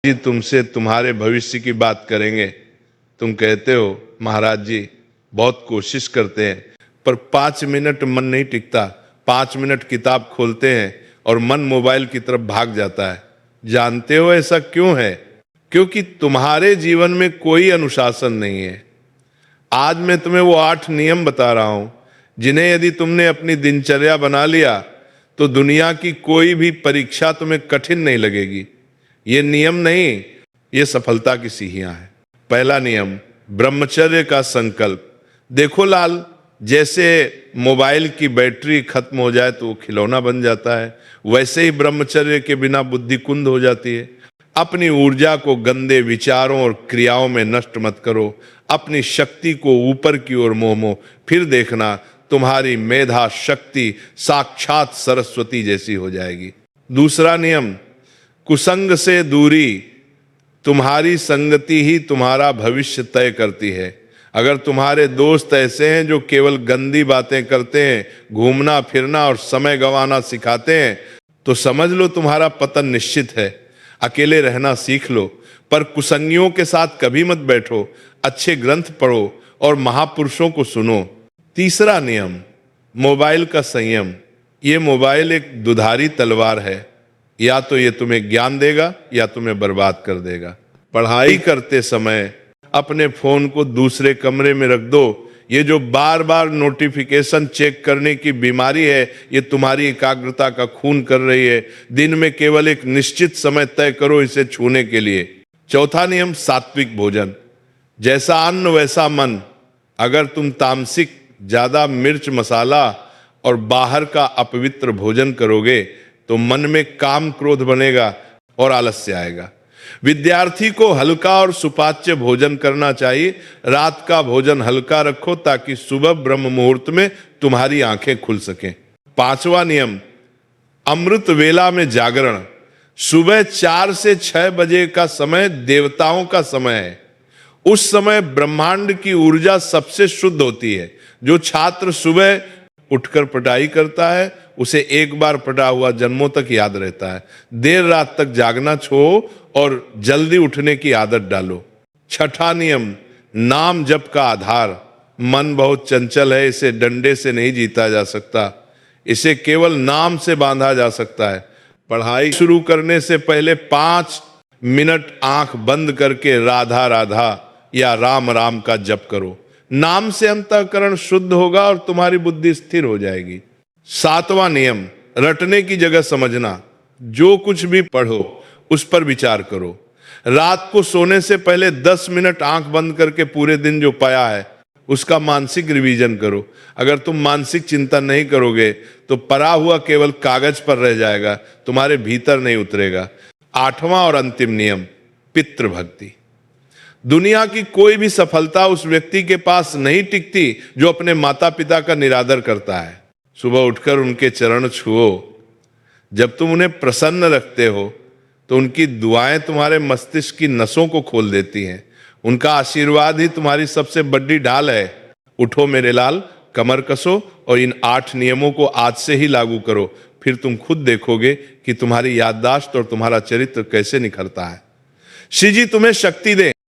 जी तुमसे तुम्हारे भविष्य की बात करेंगे। तुम कहते हो महाराज जी बहुत कोशिश करते हैं पर 5 मिनट मन नहीं टिकता। 5 मिनट किताब खोलते हैं और मन मोबाइल की तरफ भाग जाता है। जानते हो ऐसा क्यों है? क्योंकि तुम्हारे जीवन में कोई अनुशासन नहीं है। आज मैं तुम्हें वो 8 नियम बता रहा हूं जिन्हें यदि तुमने अपनी दिनचर्या बना लिया तो दुनिया की कोई भी परीक्षा तुम्हें कठिन नहीं लगेगी। ये नियम नहीं, ये सफलता की सीढ़ियां हैं। पहला नियम, ब्रह्मचर्य का संकल्प। देखो लाल, जैसे मोबाइल की बैटरी खत्म हो जाए तो वो खिलौना बन जाता है, वैसे ही ब्रह्मचर्य के बिना बुद्धि कुंद हो जाती है। अपनी ऊर्जा को गंदे विचारों और क्रियाओं में नष्ट मत करो। अपनी शक्ति को ऊपर की ओर मोहो, फिर देखना तुम्हारी मेधा शक्ति साक्षात सरस्वती जैसी हो जाएगी। दूसरा नियम, कुसंग से दूरी। तुम्हारी संगति ही तुम्हारा भविष्य तय करती है। अगर तुम्हारे दोस्त ऐसे हैं जो केवल गंदी बातें करते हैं, घूमना फिरना और समय गंवाना सिखाते हैं, तो समझ लो तुम्हारा पतन निश्चित है। अकेले रहना सीख लो, पर कुसंगियों के साथ कभी मत बैठो। अच्छे ग्रंथ पढ़ो और महापुरुषों को सुनो। तीसरा नियम, मोबाइल का संयम। ये मोबाइल एक दुधारी तलवार है, या तो ये तुम्हें ज्ञान देगा या तुम्हें बर्बाद कर देगा। पढ़ाई करते समय अपने फोन को दूसरे कमरे में रख दो। ये जो बार बार नोटिफिकेशन चेक करने की बीमारी है, ये तुम्हारी एकाग्रता का खून कर रही है। दिन में केवल एक निश्चित समय तय करो इसे छूने के लिए। चौथा नियम, सात्विक भोजन। जैसा अन्न वैसा मन। अगर तुम तामसिक, ज्यादा मिर्च मसाला और बाहर का अपवित्र भोजन करोगे तो मन में काम क्रोध बनेगा और आलस्य आएगा। विद्यार्थी को हल्का और सुपाच्य भोजन करना चाहिए। रात का भोजन हल्का रखो ताकि सुबह ब्रह्म मुहूर्त में तुम्हारी आंखें खुल सकें। पांचवा नियम, अमृत वेला में जागरण। सुबह 4 से 6 बजे का समय देवताओं का समय है। उस समय ब्रह्मांड की ऊर्जा सबसे शुद्ध होती है। जो छात्र सुबह उठकर पढ़ाई करता है उसे एक बार पढ़ा हुआ जन्मों तक याद रहता है। देर रात तक जागना छोड़ो और जल्दी उठने की आदत डालो। छठा नियम, नाम जप का आधार। मन बहुत चंचल है, इसे डंडे से नहीं जीता जा सकता, इसे केवल नाम से बांधा जा सकता है। पढ़ाई शुरू करने से पहले 5 मिनट आंख बंद करके राधा राधा या राम राम का जप करो। नाम से अंतःकरण शुद्ध होगा और तुम्हारी बुद्धि स्थिर हो जाएगी। सातवां नियम, रटने की जगह समझना। जो कुछ भी पढ़ो उस पर विचार करो। रात को सोने से पहले 10 मिनट आंख बंद करके पूरे दिन जो पाया है उसका मानसिक रिवीजन करो। अगर तुम मानसिक चिंतन नहीं करोगे तो पढ़ा हुआ केवल कागज पर रह जाएगा, तुम्हारे भीतर नहीं उतरेगा। आठवां और अंतिम नियम, पितृभक्ति। दुनिया की कोई भी सफलता उस व्यक्ति के पास नहीं टिकती जो अपने माता पिता का निरादर करता है। सुबह उठकर उनके चरण छुओ। जब तुम उन्हें प्रसन्न रखते हो तो उनकी दुआएं तुम्हारे मस्तिष्क की नसों को खोल देती हैं। उनका आशीर्वाद ही तुम्हारी सबसे बड़ी ढाल है। उठो मेरे लाल, कमर कसो और इन 8 नियमों को आज से ही लागू करो। फिर तुम खुद देखोगे कि तुम्हारी याददाश्त और तुम्हारा चरित्र कैसे निखरता है। श्री जी तुम्हें शक्ति दे।